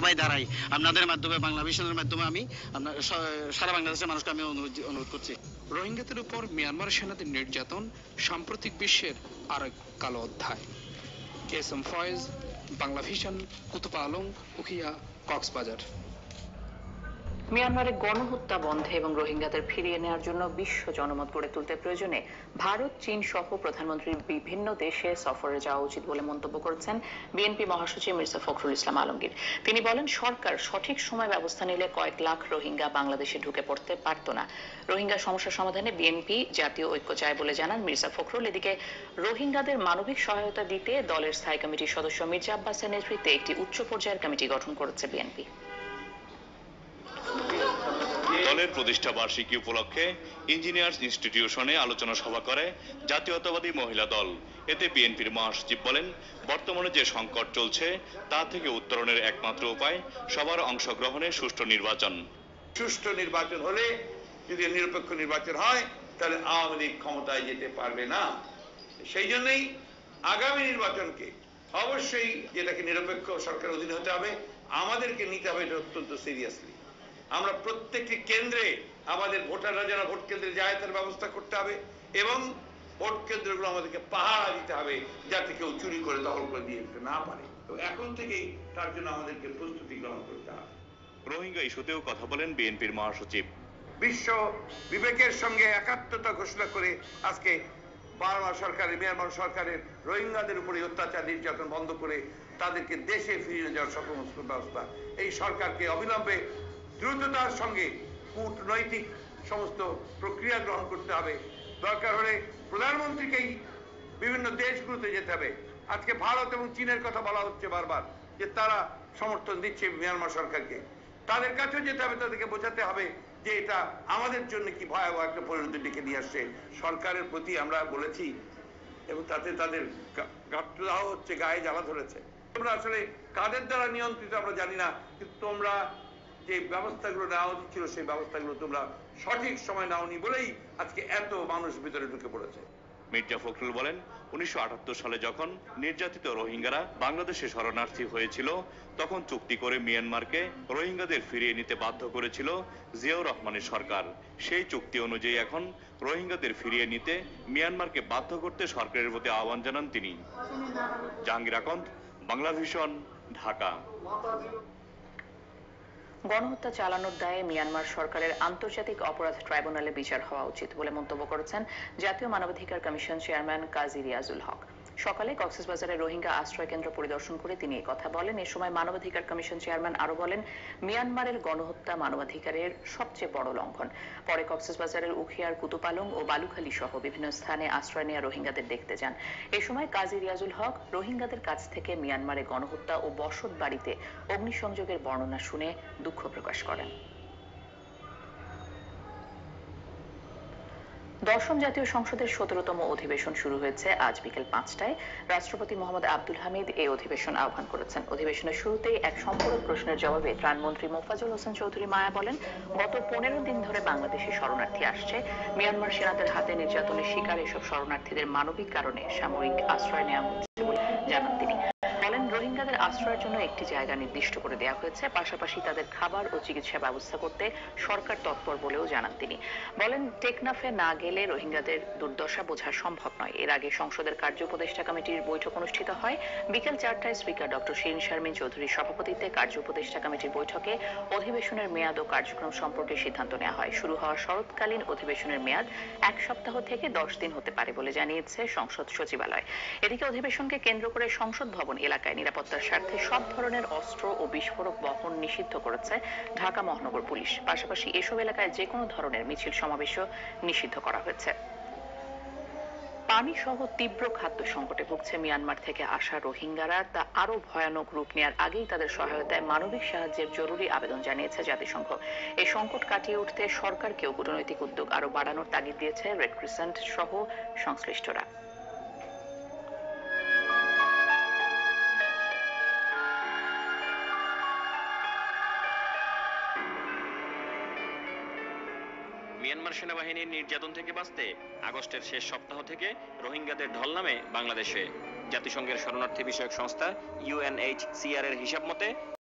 সবাই দাঁড়াই। আপনাদের মাধ্যমে, বাংলা ভিশনের মাধ্যমে আমি সারা বাংলাদেশের মানুষকে আমি অনুরোধ করছি। রোহিঙ্গাদের উপর মিয়ানমার সেনাদের নির্যাতন সাম্প্রতিক বিশ্বের আরেক কালো অধ্যায়। S M Foyez, Bangla vision, কুতুবা আলম, উখিয়া, কক্সবাজার। মিয়ানমারে গণহত্যা বন্ধে এবং রোহিঙ্গাদের ফিরিয়ে নেওয়ার জন্য বিশ্ব জনমত গড়ে তুলতে প্রয়োজনে ভারত, চীন সহ প্রধানমন্ত্রীর বিভিন্ন দেশে সফরে যাওয়া উচিত বলে মন্তব্য করেছেন বিএনপি মহাসচিব মির্জা ফখরুল ইসলাম আলমগীর। তিনি বলেন, সরকার সঠিক সময় ব্যবস্থা নিলে কয়েক লাখ রোহিঙ্গা বাংলাদেশে ঢুকে পড়তে পারত না। রোহিঙ্গা সমস্যা সমাধানে বিএনপি জাতীয় ঐক্য চায় বলে জানান মির্জা ফখরুল। এদিকে রোহিঙ্গাদের মানবিক সহায়তা দিতে দলের স্থায়ী কমিটির সদস্য মির্জা আব্বাসের নেতৃত্বে একটি উচ্চ পর্যায়ের কমিটি গঠন করেছে বিএনপি। দলের প্রতিষ্ঠা বার্ষিকী উপলক্ষে ইঞ্জিনিয়ার্স ইনস্টিটিউশনে আলোচনা সভা করে জাতীয়তাবাদী মহিলা দল। এতে বিএনপির মহাসচিব বলেন, বর্তমানে যে সংকট চলছে তা থেকে উত্তরণের একমাত্র উপায় সবার অংশগ্রহণে সুষ্ঠু নির্বাচন। সুষ্ঠু নির্বাচন হলে, যদি নিরপেক্ষ নির্বাচন হয়, তাহলে আওয়ামী লীগ ক্ষমতায় যেতে পারবে না। সেই জন্যই আগামী নির্বাচনকে অবশ্যই, যেটাকে নিরপেক্ষ সরকারের অধীনে হতে হবে, আমাদেরকে নিতে হবে এটা অত্যন্ত সিরিয়াসলি। আমরা প্রত্যেকটি কেন্দ্রে আমাদের ভোটাররা যেন ভোট কেন্দ্রে যায় তার ব্যবস্থা করতে হবে, এবং ভোট কেন্দ্রগুলো আমাদেরকে পাহারা দিতে হবে যাতে কেউ চুরি করে দখল করে দিয়ে দিতে না পারে। তো এখন থেকেই তার জন্য আমাদেরকে প্রস্তুতি গ্রহণ করতে হবে। রোহিঙ্গা ইস্যুতেও কথা বলেন বিএনপির মহাসচিব। বিশ্ব বিবেকের সঙ্গে একাত্মতা ঘোষণা করে আজকে মিয়ানমার সরকারের রোহিঙ্গাদের উপরে অত্যাচার নির্যাতন বন্ধ করে তাদেরকে দেশে ফিরিয়ে যাওয়ার সমস্ত ব্যবস্থা, এই সরকারকে অবিলম্বে দ্রুততার সঙ্গে কূটনৈতিক সমস্ত প্রক্রিয়া গ্রহণ করতে হবে। দরকার হলে প্রধানমন্ত্রীকেই বিভিন্ন দেশগুলোতে যেতে হবে। আজকে ভারত এবং চীনের কথা বলা হচ্ছে বারবার, যে তারা সমর্থন দিচ্ছে মিয়ানমার সরকারকে। তাদের কাছেও যেতে হবে, তাদেরকে বোঝাতে হবে যে এটা আমাদের জন্য কি ভয়াবহ একটা পরিণতি ডেকে নিয়ে আসছে। সরকারের প্রতি আমরা বলেছি, এবং তাতে তাদের গাত্রদাহ হচ্ছে, গায়ে জ্বালা ধরেছে। তোমরা আসলে কাদের দ্বারা নিয়ন্ত্রিত আমরা জানি না, কিন্তু তোমরা যে ব্যবস্থাগুলো নেওয়া উচিত ছিল সেই ব্যবস্থাগুলো তোমরা সঠিক সময় নাওনি বলেই আজকে এত মানুষ ভিতরে ঢুকে পড়েছে। মির্জা ফখরুল বলেন, 1978 সালে যখন নির্যাতিত রোহিঙ্গারা বাংলাদেশে শরণার্থী হয়েছিল, তখন চুক্তি করে মিয়ানমারকে রোহিঙ্গাদের ফিরিয়ে নিতে বাধ্য করেছিল জিয়াউর রহমানের সরকার। সেই চুক্তি অনুযায়ী এখন রোহিঙ্গাদের ফিরিয়ে নিতে মিয়ানমারকে বাধ্য করতে সরকারের প্রতি আহ্বান জানান তিনি। জাহাঙ্গীর আকন্দ, বাংলা ভিশন, ঢাকা। গণহত্যা চালানোর দায়ে মিয়ানমার সরকারের আন্তর্জাতিক অপরাধ ট্রাইব্যুনালে বিচার হওয়া উচিত বলে মন্তব্য করেছেন জাতীয় মানবাধিকার কমিশন চেয়ারম্যান কাজী রিয়াজুল হক। সকালে কক্সবাজারে রোহিঙ্গা আশ্রয় কেন্দ্র পরিদর্শন করে তিনি এই কথা বলেন। এ সময় মানবাধিকার কমিশন চেয়ারম্যান আরো বলেন, মিয়ানমারের গণহত্যা মানবাধিকারের সবচেয়ে বড় লঙ্ঘন। পরে কক্সবাজারের উখিয়ার কুতুপালং ও বালুখালী সহ বিভিন্ন স্থানে আশ্রয় নেওয়া রোহিঙ্গাদের দেখতে যান। এ সময় কাজী রিয়াজুল হক রোহিঙ্গাদের কাছ থেকে মিয়ানমারে গণহত্যা ও বসত বাড়িতে অগ্নিসংযোগের বর্ণনা শুনে দুঃখ প্রকাশ করেন। দশম জাতীয় সংসদের 17তম অধিবেশন শুরু হয়েছে আজ বিকেল 5টায়। রাষ্ট্রপতি মোহাম্মদ আব্দুল হামিদ এই অধিবেশন আহ্বান করেছেন। অধিবেশনের শুরুতেই এক সম্পূরক প্রশ্নের জবাবে ত্রাণমন্ত্রী মোফাজ্জল হোসেন চৌধুরী মায়া বলেন, গত 15 দিন ধরে বাংলাদেশে শরণার্থী আসছে। মিয়ানমার সেনাদের হাতে নির্যাতনের শিকার এসব শরণার্থীদের মানবিক কারণে সাময়িক আশ্রয় নেওয়া হচ্ছে বলে জানান তিনি। বলেন, রোহিঙ্গাদের আশ্রয়ের জন্য একটি জায়গা নির্দিষ্ট করে দেওয়া হয়েছে, পাশাপাশি তাদের খাবার ও চিকিৎসা ব্যবস্থা করতে সরকার তৎপর বলেও জানান তিনি। বলেন, টেকনাফে না গেলে রোহিঙ্গাদের দুর্দশা বোঝা সম্ভব নয়। এর আগে সংসদের কার্য উপদেষ্টা কমিটির বৈঠক অনুষ্ঠিত হয়। বিকেল 4টায় স্পিকার ডক্টর শিরিন শারমিন চৌধুরীর সভাপতিত্বে কার্য উপদেষ্টা কমিটির বৈঠকে অধিবেশনের মেয়াদ ও কার্যক্রম সম্পর্কে সিদ্ধান্ত নেওয়া হয়। শুরু হওয়া শরৎকালীন অধিবেশনের মেয়াদ 1 সপ্তাহ থেকে 10 দিন হতে পারে বলে জানিয়েছে সংসদ সচিবালয়। এদিকে অধিবেশনকে কেন্দ্র করে সংসদ ভবন এলাকায় নিরাপত্তার স্বার্থে সব ধরনের অস্ত্র ও বিস্ফোরক বহন নিষিদ্ধ করেছে ঢাকা মহানগর পুলিশ। পাশাপাশি এসব এলাকায় যে কোনো ধরনের মিছিল সমাবেশও নিষিদ্ধ করা হয়েছে। পানি সহ তীব্র খাদ্য সংকটে ভুগছে মিয়ানমার থেকে আসা রোহিঙ্গারা। তা আরো ভয়ানক রূপ নেওয়ার আগেই তাদের সহায়তায় মানবিক সাহায্যের জরুরি আবেদন জানিয়েছে জাতিসংঘ। এই সংকট কাটিয়ে উঠতে সরকারকেও কূটনৈতিক উদ্যোগ আরো বাড়ানোর তাগিদ দিয়েছে রেড ক্রিসেন্ট সহ সংশ্লিষ্টরা। মিয়ানমার সেনাবাহিনীর নির্যাতন থেকে বাঁচতে আগস্টের শেষ সপ্তাহ থেকে রোহিঙ্গাদের ঢল নামে বাংলাদেশে। জাতিসংঘের শরণার্থী বিষয়ক সংস্থা UNHCR এর হিসাব মতে